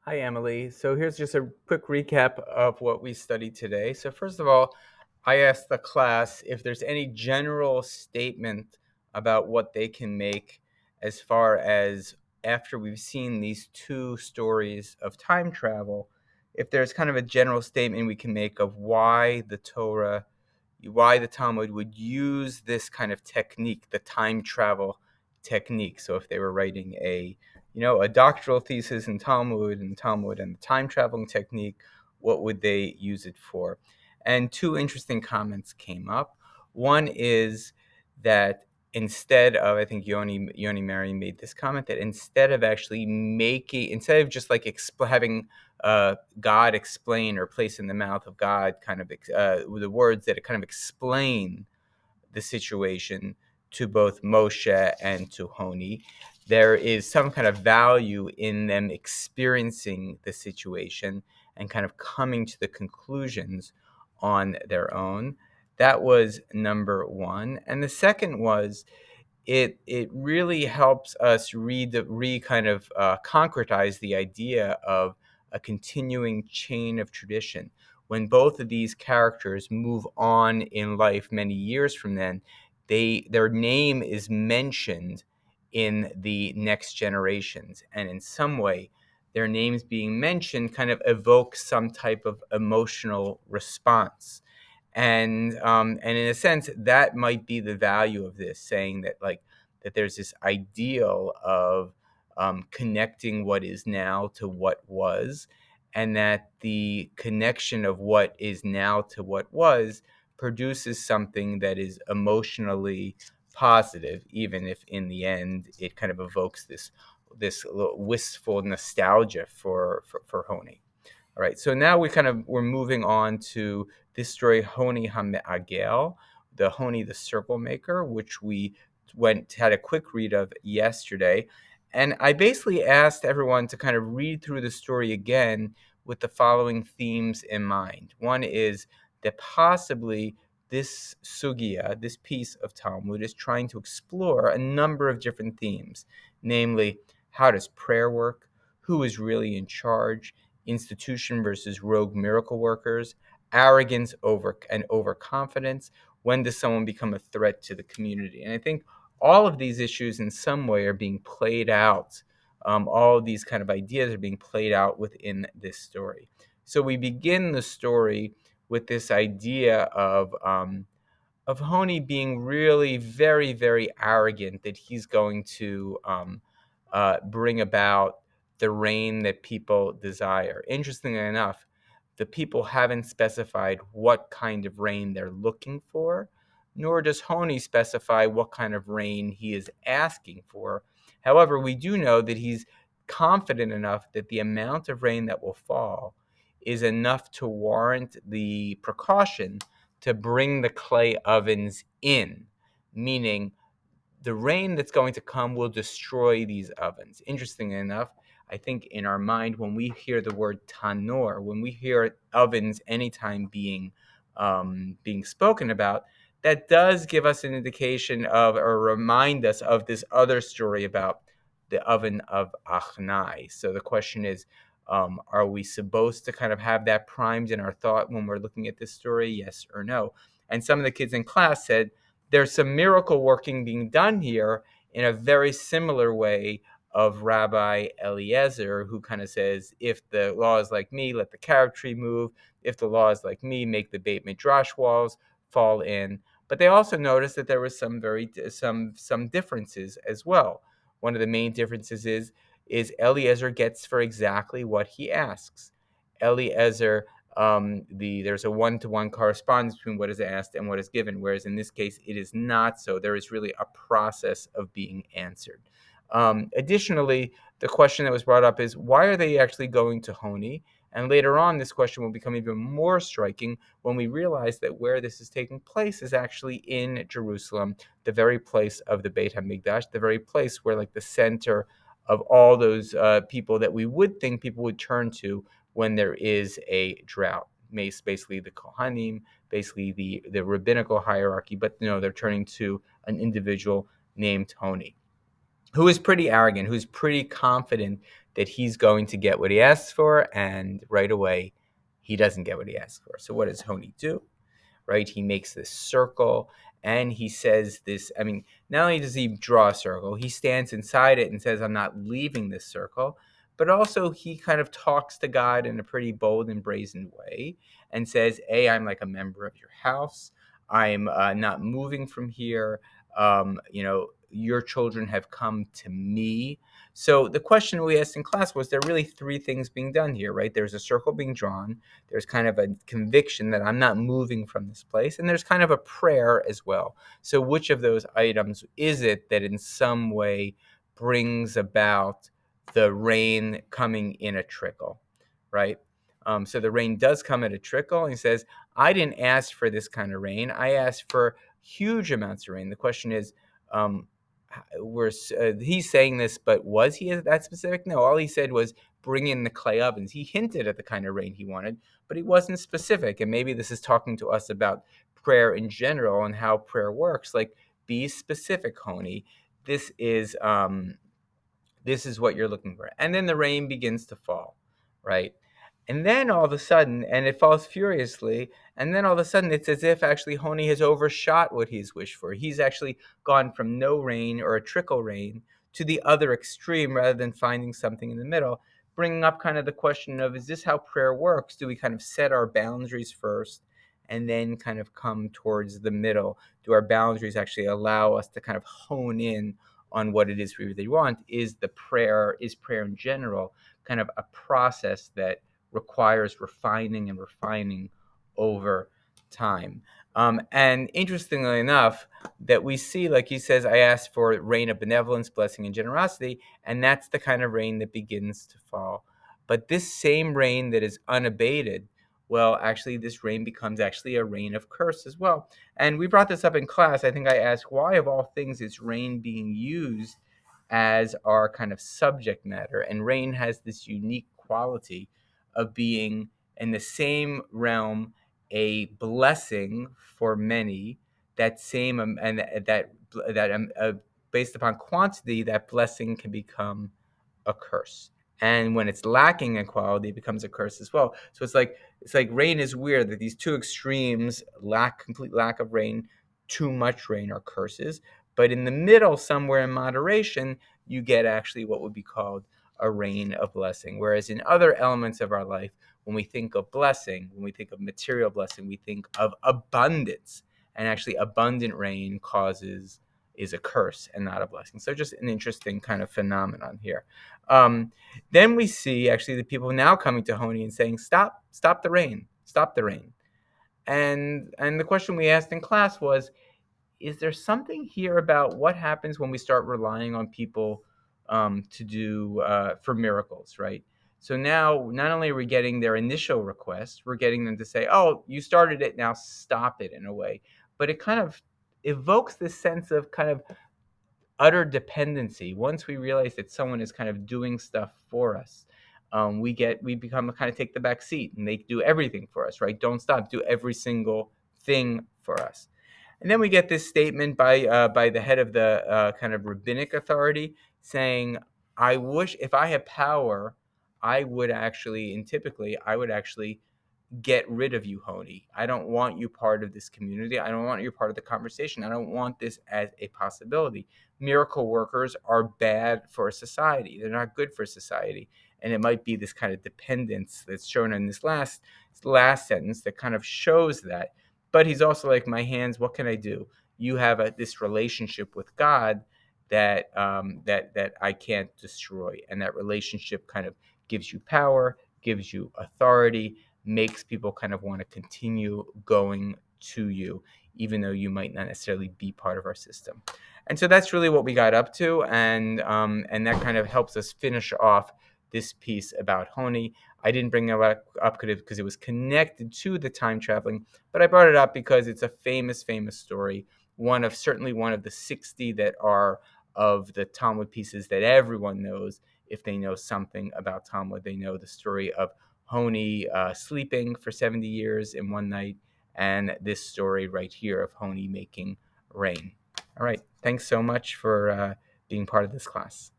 Hi, Emily. So here's just a quick recap of what we studied today. So first of all, I asked the class if there's any general statement about what they can make as far as after we've seen these two stories of time travel, if there's kind of a general statement we can make of why the Talmud would use this kind of technique, the time travel technique. So if they were writing a doctoral thesis in Talmud and the time traveling technique, what would they use it for? And two interesting comments came up. One is that I think Yoni Mary made this comment that instead of just like having God explain or place in the mouth of God kind of the words that kind of explain the situation to both Moshe and to Honi. There is some kind of value in them experiencing the situation and kind of coming to the conclusions on their own. That was number one. And the second was it really helps us kind of concretize the idea of a continuing chain of tradition. When both of these characters move on in life many years from then, their name is mentioned in the next generations, and in some way, their names being mentioned kind of evokes some type of emotional response, and in a sense that might be the value of this, saying that that there's this ideal of connecting what is now to what was, and that the connection of what is now to what was produces something that is emotionally positive, even if in the end it kind of evokes this little wistful nostalgia for Honi. All right, so now we're moving on to this story, Honi HaMe'agel, the Honi the Circle Maker, which we had a quick read of yesterday. And I basically asked everyone to kind of read through the story again with the following themes in mind. One is that possibly this sugya, this piece of Talmud, is trying to explore a number of different themes, namely, how does prayer work? Who is really in charge? Institution versus rogue miracle workers, arrogance and overconfidence. When does someone become a threat to the community? And I think all of these issues in some way are being played out. All of these kind of ideas are being played out within this story. So we begin the story with this idea of Honi being really very, very arrogant that he's going to bring about the rain that people desire. Interestingly enough, the people haven't specified what kind of rain they're looking for, nor does Honi specify what kind of rain he is asking for. However, we do know that he's confident enough that the amount of rain that will fall is enough to warrant the precaution to bring the clay ovens in, meaning the rain that's going to come will destroy these ovens. Interestingly enough, I think in our mind, when we hear the word tanor, when we hear ovens anytime being spoken about, that does give us an indication of, or remind us of, this other story about the oven of Achnai. So the question is, are we supposed to kind of have that primed in our thought when we're looking at this story, yes or no? And some of the kids in class said, there's some miracle working being done here in a very similar way of Rabbi Eliezer, who kind of says, if the law is like me, let the carob tree move. If the law is like me, make the Beit Midrash walls fall in. But they also noticed that there was some differences as well. One of the main differences is Eliezer gets for exactly what he asks. Eliezer there's a one-to-one correspondence between what is asked and what is given, whereas in this case it is not so. There is really a process of being answered. Additionally, the question that was brought up is, why are they actually going to Honi? And later on, this question will become even more striking when we realize that where this is taking place is actually in Jerusalem, the very place of the Beit HaMikdash, the very place where, like, the center of all those people that we would think people would turn to when there is a drought. Basically the Kohanim, basically the rabbinical hierarchy, but no, they're turning to an individual named Honi, who is pretty arrogant, who's pretty confident that he's going to get what he asks for, and right away, he doesn't get what he asks for. So what does Honi do? Right? He makes this circle and he says this. I mean, not only does he draw a circle, he stands inside it and says, I'm not leaving this circle. But also, he kind of talks to God in a pretty bold and brazen way and says, A, I'm like a member of your house. I'm not moving from here. Your children have come to me. So the question we asked in class was, there really three things being done here, right? There's a circle being drawn, there's kind of a conviction that I'm not moving from this place, and there's kind of a prayer as well. So which of those items is it that in some way brings about the rain coming in a trickle, right? So the rain does come at a trickle. And he says, I didn't ask for this kind of rain. I asked for huge amounts of rain. The question is, um, he's saying this, but was he that specific? No, all he said was bring in the clay ovens. He hinted at the kind of rain he wanted, but he wasn't specific. And maybe this is talking to us about prayer in general and how prayer works. Like, be specific, Honi. This is this is what you're looking for. And then the rain begins to fall, right? And then all of a sudden, and it falls furiously, and then all of a sudden it's as if actually Honi has overshot what he's wished for. He's actually gone from no rain or a trickle rain to the other extreme rather than finding something in the middle, bringing up kind of the question of, is this how prayer works? Do we kind of set our boundaries first and then kind of come towards the middle? Do our boundaries actually allow us to kind of hone in on what it is we really want? Is prayer in general kind of a process that requires refining and refining over time? And interestingly enough, that we see, like he says, I asked for rain of benevolence, blessing, and generosity, and that's the kind of rain that begins to fall. But this same rain that is unabated, well, actually, this rain becomes actually a rain of curse as well. And we brought this up in class. I think I asked, why of all things is rain being used as our kind of subject matter? And rain has this unique quality of being in the same realm a blessing for many. That same and that based upon quantity, that blessing can become a curse. And when it's lacking in quality, it becomes a curse as well. So it's like rain is weird that these two extremes, complete lack of rain, too much rain, are curses. But in the middle, somewhere in moderation, you get actually what would be called a rain of blessing. Whereas in other elements of our life, when we think of blessing, when we think of material blessing, we think of abundance. And actually, abundant rain is a curse and not a blessing. So just an interesting kind of phenomenon here. Um, then we see actually the people now coming to Honi and saying, stop the rain, stop the rain. And the question we asked in class was, is there something here about what happens when we start relying on people to do for miracles, right? So now not only are we getting their initial request, we're getting them to say, oh, you started it, now stop it, in a way. But it kind of evokes this sense of kind of utter dependency. Once we realize that someone is kind of doing stuff for us, we become kind of take the back seat and they do everything for us, right? Don't stop, do every single thing for us. And then we get this statement by the head of the kind of rabbinic authority saying, I wish if I had power, I would actually, and typically I would actually get rid of you, Honi. I don't want you part of this community. I don't want you part of the conversation. I don't want this as a possibility. Miracle workers are bad for a society. They're not good for society. And it might be this kind of dependence that's shown in this last sentence that kind of shows that. But he's also like, my hands, what can I do? You have this relationship with God that I can't destroy. And that relationship kind of gives you power, gives you authority, makes people kind of want to continue going to you, even though you might not necessarily be part of our system. And so that's really what we got up to, and that kind of helps us finish off this piece about Honi. I didn't bring it up because it was connected to the time traveling, but I brought it up because it's a famous story. Certainly one of the 60 that are of the Talmud pieces that everyone knows. If they know something about Talmud, they know the story of Honi sleeping for 70 years in one night, and this story right here of Honi making rain. All right. Thanks so much for being part of this class.